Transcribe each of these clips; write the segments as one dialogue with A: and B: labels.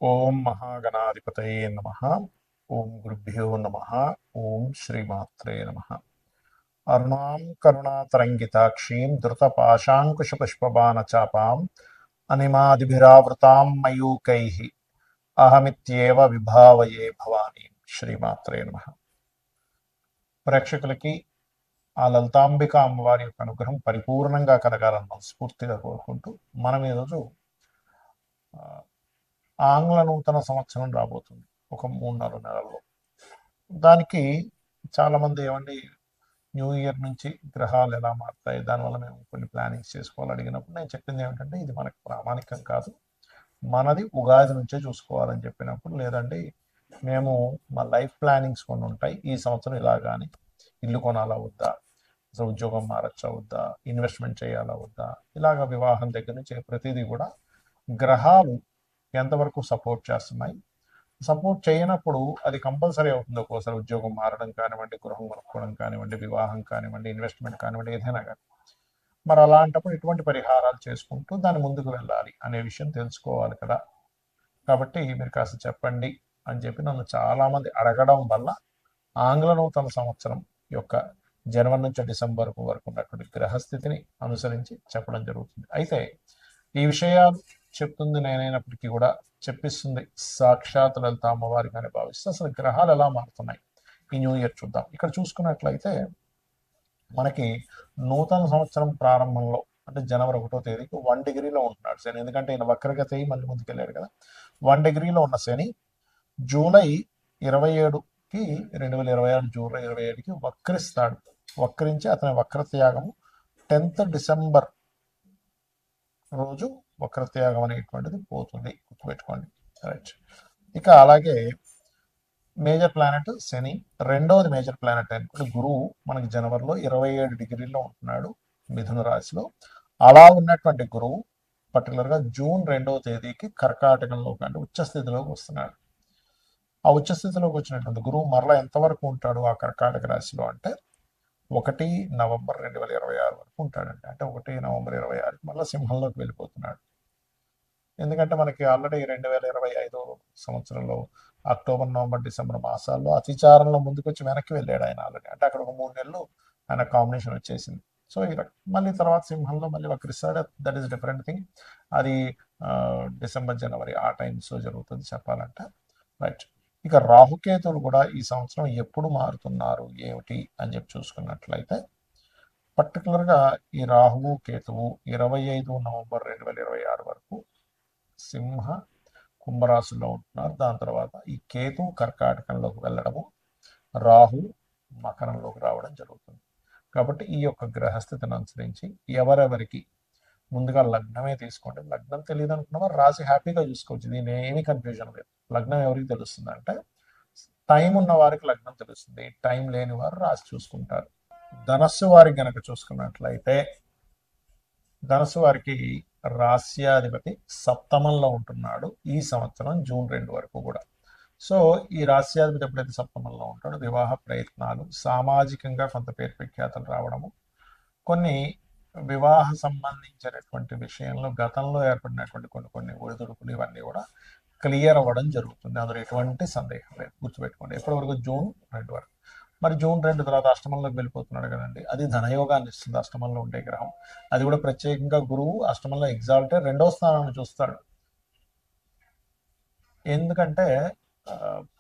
A: ఓం మహాగణాధిపతయే నమః. ఓం గురుభ్యో నమః. ఓం శ్రీమాత్రే నమః. అరుణాం కరుణాతరంగితాక్షీం ధృతపాశాంకుశపుష్పబాణచాపాం అనిమాదిభిరావృతాం మయూకైః అహమిత్యేవ విభావయే భవానీ. శ్రీమాత్రే నమః. ప్రేక్షకులకి ఆ లలితాంబిక అమ్మవారి యొక్క అనుగ్రహం పరిపూర్ణంగా కలగాలని మనస్ఫూర్తిగా కోరుకుంటూ మనం ఈరోజు ఆంగ్ల నూతన సంవత్సరం రాబోతుంది ఒక 3-4 నెలల్లో. దానికి చాలామంది ఏమండి న్యూ ఇయర్ నుంచి గ్రహాలు ఎలా మారుతాయి, దానివల్ల మేము కొన్ని ప్లానింగ్స్ చేసుకోవాలి అడిగినప్పుడు నేను చెప్పింది ఏమిటంటే ఇది మనకు ప్రామాణికం కాదు, మనది ఉగాది నుంచే చూసుకోవాలని చెప్పినప్పుడు, లేదండి మేము మా లైఫ్ ప్లానింగ్స్ కొన్ని ఉంటాయి, ఈ సంవత్సరం ఇలా కానీ ఇల్లు కొనాలా వద్దా, అసలు ఉద్యోగం మారచ్చా వద్దా, ఇన్వెస్ట్మెంట్ చేయాలా వద్దా, ఇలాగ వివాహం దగ్గర నుంచి ప్రతిదీ కూడా గ్రహాలు ఎంతవరకు సపోర్ట్ చేస్తున్నాయి, సపోర్ట్ చేయనప్పుడు అది కంపల్సరీ అవుతుంది. ఒక్కోసారి ఉద్యోగం మారడం కానివ్వండి, గృహం కొనుక్కోవడం కానివ్వండి, వివాహం కానివ్వండి, ఇన్వెస్ట్మెంట్ కానివ్వండి, ఏదైనా కానీ. మరి అలాంటప్పుడు ఎటువంటి పరిహారాలు చేసుకుంటూ దాని ముందుకు వెళ్ళాలి అనే విషయం తెలుసుకోవాలి కదా. కాబట్టి మీరు కాస్త చెప్పండి అని చెప్పి నన్ను చాలామంది అడగడం వల్ల ఆంగ్ల నూతన సంవత్సరం యొక్క జనవరి నుంచి డిసెంబర్ వరకు ఉన్నటువంటి గ్రహస్థితిని అనుసరించి చెప్పడం జరుగుతుంది. అయితే ఈ విషయాలు చెప్తుంది నేనైనప్పటికీ కూడా చెప్పిస్తుంది సాక్షాత్ లలిత అమ్మవారికి అని భావిస్తే అసలు గ్రహాలు ఎలా మారుతున్నాయి ఈ న్యూ ఇయర్ చూద్దాం. ఇక్కడ చూసుకున్నట్లయితే మనకి నూతన సంవత్సరం ప్రారంభంలో అంటే జనవరి 1వ తేదీకి 1 డిగ్రీలో ఉంటున్నాడు శని. ఎందుకంటే ఈయన వక్రగతి మళ్ళీ ముందుకెళ్ళాడు కదా. 1 డిగ్రీలో ఉన్న శని జూలై 27కి 2026 జూలై 27కి వక్రిస్తాడు. వక్రించి అతని వక్రత్యాగము 10th డిసెంబర్ రోజు వక్రత్యాగం అనేటువంటిది పోతుంది, గుర్తుపెట్టుకోండి. రైట్. ఇక అలాగే మేజర్ ప్లానెట్ శని, రెండవది మేజర్ ప్లానెట్ అయినటువంటి గురువు మనకి జనవరిలో 27 డిగ్రీల్లో ఉంటున్నాడు మిథున రాశిలో. అలా ఉన్నటువంటి గురువు పర్టికులర్గా జూన్ 2వ తేదీకి కర్కాటకంలోకి అంటే ఉచ్చస్థితిలోకి వస్తున్నాడు. ఆ ఉచ్చస్థితిలోకి వచ్చినటువంటి గురువు మరలా ఎంతవరకు ఉంటాడు ఆ కర్కాటక రాశిలో అంటే 1 నవంబర్ 2026 వరకు ఉంటాడండి. అంటే 1 నవంబర్ 26కి మళ్ళీ సింహంలోకి వెళ్ళిపోతున్నాడు. ఎందుకంటే మనకి ఆల్రెడీ 2025 సంవత్సరంలో అక్టోబర్, నవంబర్, డిసెంబర్ మాసాల్లో అతిచారంలో ముందుకు వచ్చి వెనక్కి వెళ్ళాడు ఆయన ఆల్రెడీ. అంటే అక్కడ ఒక 3 నెలలు ఆయన కాంబినేషన్ వచ్చేసింది. సో మళ్ళీ తర్వాత సింహంలో మళ్ళీ వక్రిస్తాడు. That is different thing. అది డిసెంబర్, జనవరి ఆ టైమ్స్ జరుగుతుంది చెప్పాలంటే. రైట్. ఇక రాహుకేతువులు కూడా ఈ సంవత్సరం ఎప్పుడు మారుతున్నారు ఏమిటి అని చెప్పి చూసుకున్నట్లయితే పర్టికులర్గా ఈ రాహువు కేతువు 25 నవంబర్ 2026 వరకు సింహ కుంభరాశిలో ఉంటున్నారు. దాని తర్వాత ఈ కేతు కర్కాటకంలోకి వెళ్ళడము, రాహు మకరంలోకి రావడం జరుగుతుంది. కాబట్టి ఈ యొక్క గ్రహస్థితిని అనుసరించి ఎవరెవరికి ముందుగా లగ్నమే తీసుకోండి. లగ్నం తెలియదు అనుకున్న వారు రాశి హ్యాపీగా చూసుకోవచ్చు, దీని ఏమీ కన్ఫ్యూజన్ లేదు. లగ్నం ఎవరికి తెలుస్తుంది అంటే టైం ఉన్న వారికి లగ్నం తెలుస్తుంది, టైం లేని వారు రాశి చూసుకుంటారు. ధనస్సు వారికి గనక చూసుకున్నట్లయితే ధనస్సు వారికి రాస్యాధిపతి సప్తమంలో ఉంటున్నాడు ఈ సంవత్సరం జూన్ 2 వరకు కూడా. సో ఈ రాస్యాధిపతి ఎప్పుడైతే సప్తమంలో ఉంటాడో వివాహ ప్రయత్నాలు, సామాజికంగా కొంత పేరు ప్రఖ్యాతలు రావడము, కొన్ని వివాహ సంబంధించినటువంటి విషయంలో గతంలో ఏర్పడినటువంటి కొన్ని ఒడిదుడుకులు ఇవన్నీ కూడా క్లియర్ అవ్వడం జరుగుతుంది. అందులో ఎటువంటి సందేహం లేదు, గుర్తుపెట్టుకోండి. ఎప్పటి వరకు? జూన్ 2 వరకు. మరి జూన్ 2 తర్వాత అష్టమంలోకి వెళ్ళిపోతున్నాడు కదండి, అది ధనయోగాన్ని ఇస్తుంది. అష్టమంలో ఉండే గ్రహం, అది కూడా ప్రత్యేకంగా గురువు అష్టమంలో ఎగ్జాల్టెడ్ 2వ స్థానాన్ని చూస్తాడు. ఎందుకంటే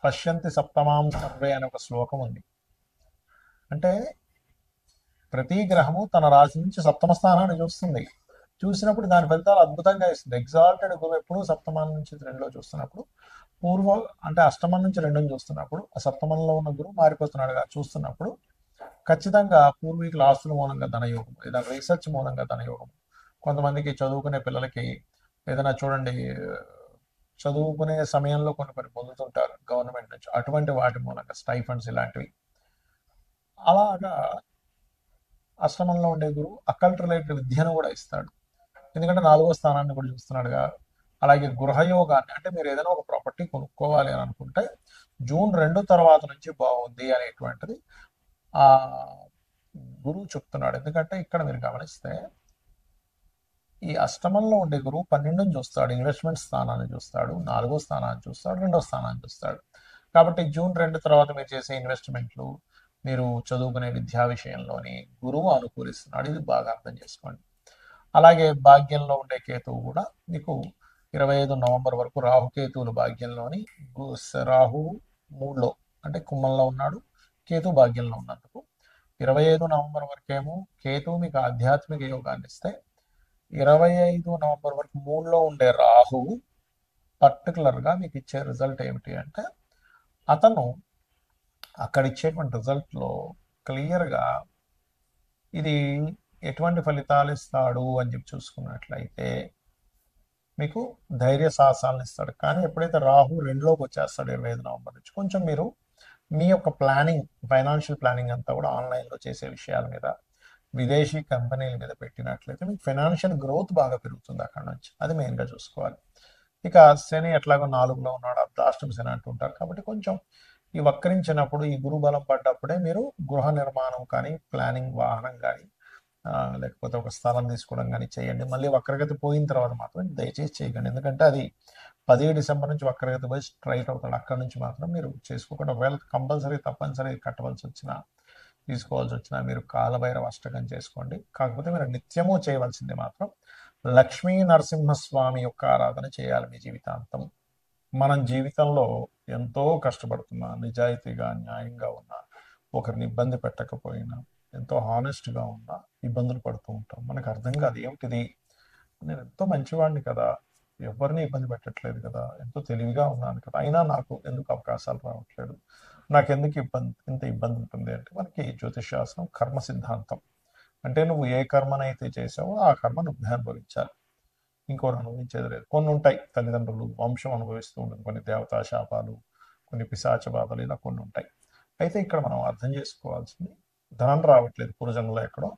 A: పశ్యంతి సప్తమాం సర్వే అనే ఒక శ్లోకం ఉంది. అంటే ప్రతి గ్రహము తన రాశి నుంచి సప్తమ స్థానాన్ని చూస్తుంది. చూసినప్పుడు దాని ఫలితాలు అద్భుతంగా ఇస్తుంది. ఎగ్జాల్టెడ్ గురువు ఎప్పుడు సప్తమం నుంచి 2లో చూస్తున్నప్పుడు, పూర్వ అంటే అష్టమం నుంచి 2ని చూస్తున్నప్పుడు, ఆ సప్తమంలో ఉన్న గురువు మారిపోతున్నాడుగా చూస్తున్నప్పుడు ఖచ్చితంగా పూర్వీకుల ఆస్తుల మూలంగా ధనయోగం, ఏదైనా రీసెర్చ్ మూలంగా ధనయోగం. కొంతమందికి చదువుకునే పిల్లలకి ఏదైనా చూడండి, చదువుకునే సమయంలో కొన్ని పొందుతుంటారు గవర్నమెంట్ నుంచి, అటువంటి వాటి మూలంగా స్టైఫండ్స్ ఇలాంటివి. అలాగా అష్టమంలో ఉండే గురువు అకల్ట్ రిలేటెడ్ విద్యను కూడా ఇస్తాడు, ఎందుకంటే 4వ స్థానాన్ని కూడా చూస్తున్నాడుగా. అలాగే గృహయోగాన్ని, అంటే మీరు ఏదైనా ఒక ప్రాపర్టీ కొనుక్కోవాలి అని అనుకుంటే జూన్ 2 తర్వాత నుంచి బాగుంది అనేటువంటిది ఆ గురువు చెప్తున్నాడు. ఎందుకంటే ఇక్కడ మీరు గమనిస్తే ఈ అష్టమంలో ఉండే గురువు 12ని చూస్తాడు, ఇన్వెస్ట్మెంట్ స్థానాన్ని చూస్తాడు, 4వ స్థానాన్ని చూస్తాడు, 2వ స్థానాన్ని చూస్తాడు. కాబట్టి జూన్ 2 తర్వాత మీరు చేసే ఇన్వెస్ట్మెంట్లు, మీరు చదువుకునే విద్యా విషయంలోని గురువు అనుకూలిస్తున్నాడు. ఇది బాగా అర్థం చేసుకోండి. అలాగే భాగ్యంలో ఉండే కేతువు కూడా మీకు 25 నవంబర్ వరకు రాహుకేతువులు భాగ్యంలోని, రాహువు 3లో అంటే కుంభంలో ఉన్నాడు, కేతు భాగ్యంలో ఉన్నందుకు 25 నవంబర్ వరకేమో కేతువు మీకు ఆధ్యాత్మిక యోగాన్ని ఇస్తే, 25 నవంబర్ వరకు 3లో ఉండే రాహువు పర్టికులర్గా మీకు ఇచ్చే రిజల్ట్ ఏమిటి అంటే, అతను అక్కడ ఇచ్చేటువంటి రిజల్ట్లో క్లియర్గా ఇది ఎటువంటి ఫలితాలు ఇస్తాడు అని చెప్పి చూసుకున్నట్లయితే మీకు ధైర్య సాహసాలను ఇస్తాడు. కానీ ఎప్పుడైతే రాహు 2లోకి వచ్చేస్తాడు 25 నవంబర్ నుంచి, కొంచెం మీరు మీ యొక్క ప్లానింగ్, ఫైనాన్షియల్ ప్లానింగ్ అంతా కూడా ఆన్లైన్లో చేసే విషయాల మీద, విదేశీ కంపెనీల మీద పెట్టినట్లయితే మీకు ఫైనాన్షియల్ గ్రోత్ బాగా పెరుగుతుంది అక్కడ నుంచి. అది మెయిన్గా చూసుకోవాలి. ఇక శని ఎట్లాగో 4లో ఉన్నాడు, అర్ధాష్టమ శని అంటుంటారు. కాబట్టి కొంచెం ఈ వక్రించినప్పుడు, ఈ గురుబలం పడ్డప్పుడే మీరు గృహ నిర్మాణం కానీ, ప్లానింగ్, వాహనం కానీ, లేకపోతే ఒక స్థలం తీసుకోవడం కానీ చేయండి. మళ్ళీ వక్రగతి పోయిన తర్వాత మాత్రం దయచేసి చేయకండి. ఎందుకంటే అది 10 డిసెంబర్ నుంచి వక్రగతి పోయి స్ట్రైట్ అవుతాడు. అక్కడ నుంచి మాత్రం మీరు చేసుకోకుండా, ఒకవేళ కంపల్సరీ తప్పనిసరి కట్టవలసి వచ్చినా, తీసుకోవాల్సి వచ్చినా, మీరు కాలభైరవ అష్టకం చేసుకోండి. కాకపోతే మీరు నిత్యము చేయవలసింది మాత్రం లక్ష్మీ నరసింహస్వామి యొక్క ఆరాధన చేయాలి మీ జీవితాంతం. మనం జీవితంలో ఎంతో కష్టపడుతున్నా, నిజాయితీగా, న్యాయంగా ఉన్నా, ఒకరిని ఇబ్బంది పెట్టకపోయినా, ఎంతో హానెస్ట్గా ఉన్నా ఇబ్బందులు పడుతూ ఉంటాం. మనకు అర్థం కాదు ఏమిటిది, నేను ఎంతో మంచివాడిని కదా, ఎవరిని ఇబ్బంది పెట్టట్లేదు కదా, ఎంతో తెలివిగా ఉన్నాను కదా, అయినా నాకు ఎందుకు అవకాశాలు రావట్లేదు, నాకెందుకు ఇంత ఇబ్బంది ఉంటుంది అంటే, మనకి జ్యోతిషాస్త్రం కర్మ సిద్ధాంతం అంటే, నువ్వు ఏ కర్మనైతే చేసావో ఆ కర్మ నువ్వే అనుభవించాలి, ఇంకోటి అనుభవించేది లేదు. కొన్ని ఉంటాయి, తల్లిదండ్రులు, వంశం అనుభవిస్తూ ఉంటుంది, కొన్ని దేవతా శాపాలు, కొన్ని పిశాచ బాధలు, ఇలా కొన్ని ఉంటాయి. అయితే ఇక్కడ మనం అర్థం చేసుకోవాల్సింది, ధనం రావట్లేదు పూర్వజన్మలో ఎక్కడో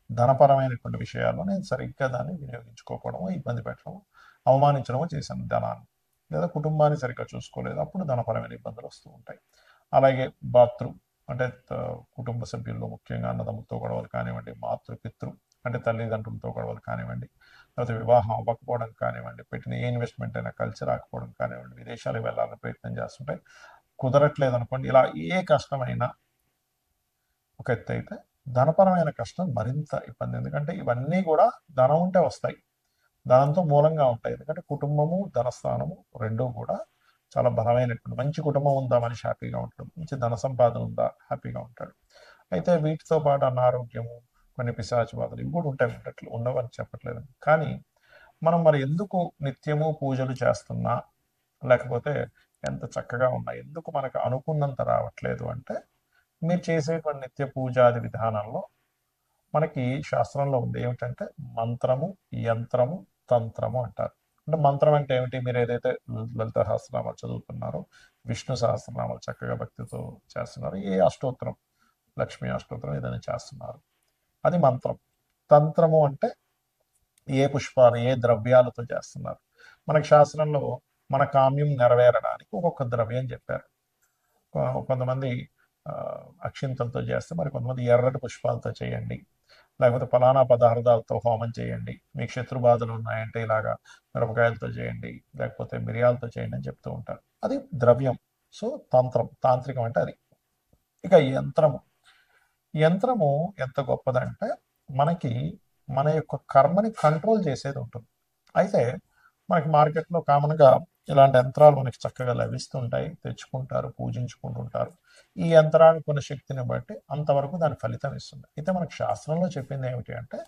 A: ధనపరమైనటువంటి విషయాల్లో నేను సరిగ్గా దాన్ని వినియోగించుకోకపోవడమో, ఇబ్బంది పెట్టడమో, అవమానించడమో చేశాను ధనాన్ని, లేదా కుటుంబాన్ని సరిగ్గా చూసుకోలేదు, అప్పుడు ధనపరమైన ఇబ్బందులు వస్తూ ఉంటాయి. అలాగే అంటే కుటుంబ సభ్యుల్లో ముఖ్యంగా అన్నదమ్ములతో గొడవలు కానివ్వండి, మాతృపితృ అంటే తల్లిదండ్రులతో గొడవలు కానివ్వండి, లేకపోతే వివాహం అవ్వకపోవడం కానివ్వండి, పెట్టిన ఏ ఇన్వెస్ట్మెంట్ అయినా కలిసి రాకపోవడం కానివ్వండి, విదేశాలకు వెళ్ళాలని ప్రయత్నం చేస్తుంటే కుదరట్లేదు అనుకోండి, ఇలా ఏ కష్టమైనా ఒక ఎత్తు అయితే, ధనపరమైన కష్టం మరింత ఇబ్బంది. ఎందుకంటే ఇవన్నీ కూడా ధనం ఉంటే వస్తాయి, ధనంతో మూలంగా ఉంటాయి. ఎందుకంటే కుటుంబము, ధనస్థానము రెండూ కూడా చాలా బలమైనటువంటి, మంచి కుటుంబం ఉందా మనిషి హ్యాపీగా ఉంటాడు, మంచి ధన సంపాదన ఉందా హ్యాపీగా ఉంటాడు. అయితే వీటితో పాటు అనారోగ్యము, కొన్ని పిశాచ బాధలు ఇవి కూడా ఉంటాయి, ఉండవని చెప్పట్లేదు. కానీ మనం మరి ఎందుకు నిత్యము పూజలు చేస్తున్నా, లేకపోతే ఎంత చక్కగా ఉన్నా ఎందుకు మనకు అనుకున్నంత రావట్లేదు అంటే, మీరు చేసేటువంటి నిత్య పూజాది విధానంలో మనకి శాస్త్రంలో ఉంది ఏమిటంటే, మంత్రము, యంత్రము, తంత్రము అంటారు. అంటే మంత్రం అంటే ఏమిటి, మీరు ఏదైతే లలిత సహస్రనామాలు చదువుతున్నారో, విష్ణు సహస్రనామాలు చక్కగా భక్తితో చేస్తున్నారు, ఏ అష్టోత్తరం, లక్ష్మీ అష్టోత్తరం ఏదైనా చేస్తున్నారు, అది మంత్రం. తంత్రము అంటే ఏ పుష్పాలు, ఏ ద్రవ్యాలతో చేస్తున్నారు. మనకి శాస్త్రంలో మన కామ్యం నెరవేరడానికి ఒక్కొక్క ద్రవ్యం చెప్పారు. కొంతమంది అక్షింతలతో చేస్తే, మరి కొంతమంది ఎర్రటి పుష్పాలతో చేయండి, లేకపోతే ఫలానా పదార్థాలతో హోమం చేయండి, మీకు శత్రు బాధలు ఉన్నాయంటే ఇలాగా మిరపకాయలతో చేయండి, లేకపోతే మిరియాలతో చేయండి అని చెప్తూ ఉంటారు. అది ద్రవ్యం. సో తాంత్రికం అంటే అది. ఇక యంత్రము ఎంత గొప్పదంటే, మనకి మన యొక్క కర్మని కంట్రోల్ చేసేది ఉంటుంది. అయితే మనకి మార్కెట్లో కామన్గా ఇలాంటి యంత్రాలు మనకి చక్కగా లభిస్తుంటాయి, తెచ్చుకుంటారు, పూజించుకుంటుంటారు. ఈ యంత్రానికి ఉన్న శక్తిని బట్టి అంతవరకు దాని ఫలితం ఇస్తుంది. అయితే మనకి శాస్త్రంలో చెప్పింది ఏమిటి అంటే,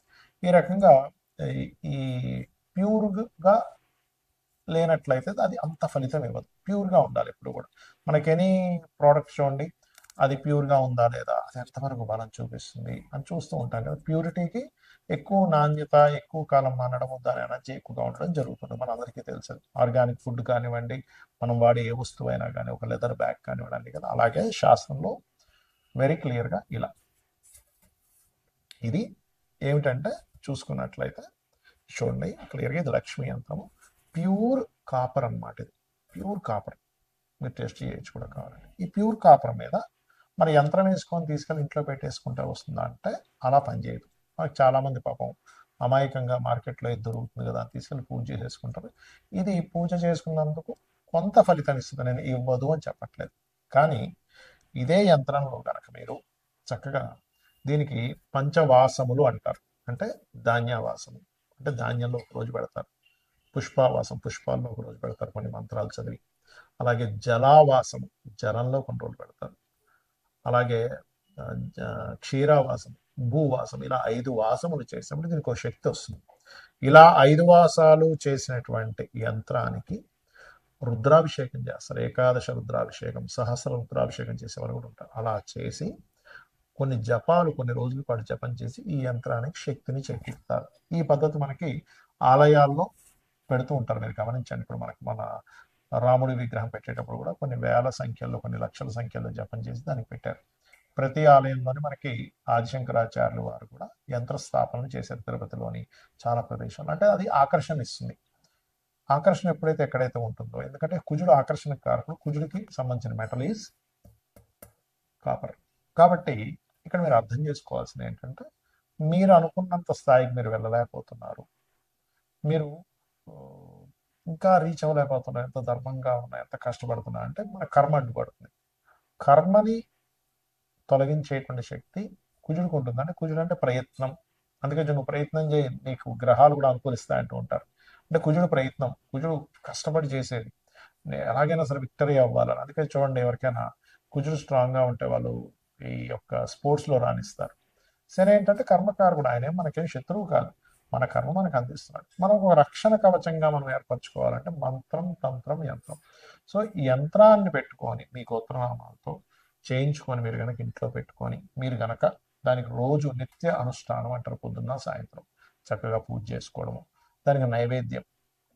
A: ఈ రకంగా ఈ ప్యూర్గా లేనట్లయితే అది అంత ఫలితం ఇవ్వదు. ప్యూర్గా ఉండాలి ఎప్పుడు కూడా. మనకి ఎనీ ప్రోడక్ట్ చూడండి, అది ప్యూర్గా ఉందా లేదా, అది ఎంతవరకు బలం చూపిస్తుంది అని చూస్తూ ఉంటాం కదా. ప్యూరిటీకి ఎక్కువ నాణ్యత, ఎక్కువ కాలం మనడం, దాని ఎనర్జీ ఎక్కువగా ఉండడం జరుగుతుంది, మన అందరికీ తెలుసు. ఆర్గానిక్ ఫుడ్ కానివ్వండి, మనం వాడే ఏ వస్తువు అయినా కానీ, ఒక లెదర్ బ్యాగ్ కానివ్వండి కదా. అలాగే శాస్త్రంలో వెరీ క్లియర్గా ఇలా ఇది ఏమిటంటే చూసుకున్నట్లయితే చూడండి క్లియర్గా, ఇది లక్ష్మీ యంత్రము, ప్యూర్ కాపర్ అనమాట. ఇది ప్యూర్ కాపర్, మీరు టెస్ట్ చేయొచ్చు కూడా కావాలంటే. ఈ ప్యూర్ కాపర్ మీద మన యంత్రం వేసుకొని తీసుకెళ్ళి ఇంట్లో పెట్టేసుకుంటే వస్తుందా అంటే అలా పనిచేయదు. మనకు చాలామంది పాపం అమాయకంగా మార్కెట్లో ఇది దొరుకుతుంది కదా అని తీసుకెళ్ళి పూజ చేసేసుకుంటారు. ఇది పూజ చేసుకున్నందుకు కొంత ఫలితం ఇస్తుంది, నేను ఇవ్వదు అని చెప్పట్లేదు. కానీ ఇదే యంత్రంలో కనుక మీరు చక్కగా దీనికి పంచవాసములు అంటారు. అంటే ధాన్యవాసము, అంటే ధాన్యంలో ఒక రోజు పెడతారు. పుష్పావాసం, పుష్పాల్లో ఒక రోజు పెడతారు కొన్ని మంత్రాలు చదివి. అలాగే జలావాసము, జలంలో కొన్ని రోజులు పెడతారు. అలాగే క్షీరావాసం, భూవాసం, ఇలా 5 వాసములు చేసినప్పుడు దీనికి ఒక శక్తి వస్తుంది. ఇలా 5 వాసాలు చేసినటువంటి యంత్రానికి రుద్రాభిషేకం చేస్తారు. ఏకాదశ రుద్రాభిషేకం, సహస్ర రుద్రాభిషేకం చేసేవారు కూడా ఉంటారు. అలా చేసి కొన్ని జపాలు కొన్ని రోజుల పాటు జపం చేసి ఈ యంత్రానికి శక్తిని చేకూరుతారు. ఈ పద్ధతి మనకి ఆలయాల్లో పెడుతూ ఉంటారు, మీరు గమనించండి. ఇప్పుడు మన రాముడి విగ్రహం పెట్టేటప్పుడు కూడా కొన్ని వేల సంఖ్యలో, కొన్ని లక్షల సంఖ్యలో జపం చేసి దానికి పెట్టారు. ప్రతి ఆలయంలోని మనకి ఆదిశంకరాచార్యులు వారు కూడా యంత్ర స్థాపనలు చేశారు తిరుపతిలోని చాలా ప్రదేశాలు. అంటే అది ఆకర్షణ ఇస్తుంది. ఆకర్షణ ఎప్పుడైతే ఎక్కడైతే ఉంటుందో, ఎందుకంటే కుజుడు ఆకర్షణ కారకుడు, కుజుడికి సంబంధించిన మెటల్ ఈజ్ కాపర్. కాబట్టి ఇక్కడ మీరు అర్థం చేసుకోవాల్సింది ఏంటంటే, మీరు అనుకున్నంత స్థాయికి మీరు వెళ్ళలేకపోతున్నారు, మీరు ఇంకా రీచ్ అవ్వలేకపోతున్నారు, ఎంత ధర్మంగా ఉన్నా, ఎంత కష్టపడుతున్నా అంటే మన కర్మ అడ్డుపడుతుంది. కర్మని తొలగించేటువంటి శక్తి కుజుడికి ఉంటుంది. అంటే కుజుడు అంటే ప్రయత్నం. అందుకే నువ్వు ప్రయత్నం చేయి, నీకు గ్రహాలు కూడా అనుకూలిస్తాయి అంటూ ఉంటారు. అంటే కుజుడు ప్రయత్నం, కుజుడు కష్టపడి చేసేది, ఎలాగైనా సరే విక్టరీ అవ్వాలని. అందుకే చూడండి, ఎవరికైనా కుజుడు స్ట్రాంగ్గా ఉంటే వాళ్ళు ఈ యొక్క స్పోర్ట్స్లో రాణిస్తారు. సరే, ఏంటంటే కర్మకారకుడు, ఆయన మనకేం శత్రువు కాదు, మన కర్మ మనకు అందిస్తున్నాడు. మనం ఒక రక్షణ కవచంగా మనం ఏర్పరచుకోవాలంటే మంత్రం, తంత్రం, యంత్రం. సో ఈ యంత్రాన్ని పెట్టుకొని మీ గోత్రనామాలతో చేయించుకొని మీరు కనుక ఇంట్లో పెట్టుకొని మీరు కనుక దానికి రోజు నిత్య అనుష్ఠానం అంటారు, పొద్దున్న సాయంత్రం చక్కగా పూజ చేసుకోవడము, దానికి నైవేద్యం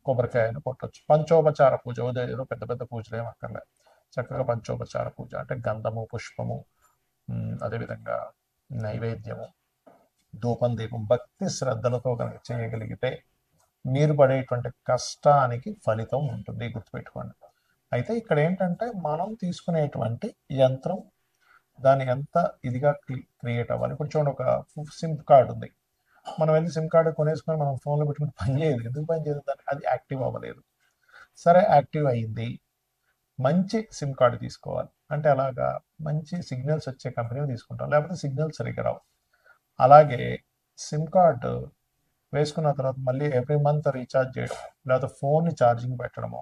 A: కొబ్బరికాయను కొట్టచ్చు. పంచోపచార పూజ, ఏదో పెద్ద పెద్ద పూజలు ఏమి అక్కర్లేదు. చక్కగా పంచోపచార పూజ అంటే గంధము, పుష్పము, అదేవిధంగా నైవేద్యము, ధూపం, దీపం, భక్తి శ్రద్ధలతో కనుక చేయగలిగితే మీరు పడేటువంటి కష్టానికి ఫలితం ఉంటుంది, గుర్తుపెట్టుకోండి. అయితే ఇక్కడ ఏంటంటే మనం తీసుకునేటువంటి యంత్రం దాన్ని ఎంత ఇదిగా క్రియేట్ అవ్వాలి. ఇప్పుడు చూడండి, ఒక సిమ్ కార్డ్ ఉంది, మనం వెళ్ళి సిమ్ కార్డు కొనేసుకొని మనం ఫోన్లో పెట్టుకుని పని చేయదు. ఎందుకు పని చేయదు? దాన్ని అది యాక్టివ్ అవ్వలేదు. సరే, యాక్టివ్ అయ్యింది, మంచి సిమ్ కార్డు తీసుకోవాలి. అంటే అలాగా మంచి సిగ్నల్స్ వచ్చే కంపెనీ తీసుకుంటాం, లేకపోతే సిగ్నల్స్ సరిగ్గా రావు. అలాగే సిమ్ కార్డు వేసుకున్న తర్వాత మళ్ళీ ఎవ్రీ మంత్ రీఛార్జ్ చేయడం, లేకపోతే ఫోన్ని ఛార్జింగ్ పెట్టడము,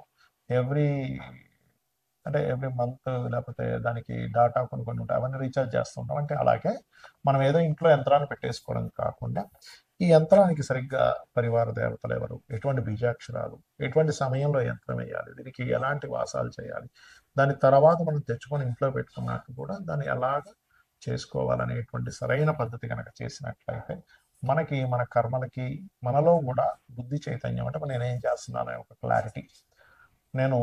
A: ఎవ్రీ మంత్, లేకపోతే దానికి డాటా కొన్ని ఉంటాయి, అవన్నీ రీఛార్జ్ చేస్తుంటాం. అంటే అలాగే మనం ఏదో ఇంట్లో యంత్రాన్ని పెట్టేసుకోవడం కాకుండా ఈ యంత్రానికి సరిగ్గా పరివార దేవతలు ఎవరు, ఎటువంటి బీజాక్షరాలు, ఎటువంటి సమయంలో యంత్రం వేయాలి, దీనికి ఎలాంటి వాసాలు చేయాలి, దాని తర్వాత మనం తెచ్చుకొని ఇంట్లో పెట్టుకున్నాక కూడా దాన్ని ఎలాగ చేసుకోవాలనేటువంటి సరైన పద్ధతి కనుక చేసినట్లయితే మనకి మన కర్మలకి మనలో కూడా బుద్ధి చైతన్యం, అంటే నేనేం చేస్తున్నాను ఒక క్లారిటీ, నేను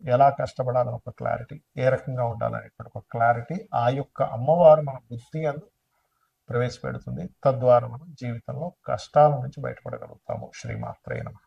A: ఎలా కష్టపడాలని ఒక క్లారిటీ, ఏ రకంగా ఉండాలనేటువంటి ఒక క్లారిటీ ఆ యొక్క అమ్మవారు మన బుద్ధి అందు ప్రవేశపెడుతుంది. తద్వారా మనం జీవితంలో కష్టాల నుంచి బయటపడగలుగుతాము. శ్రీమాత్రే నమః.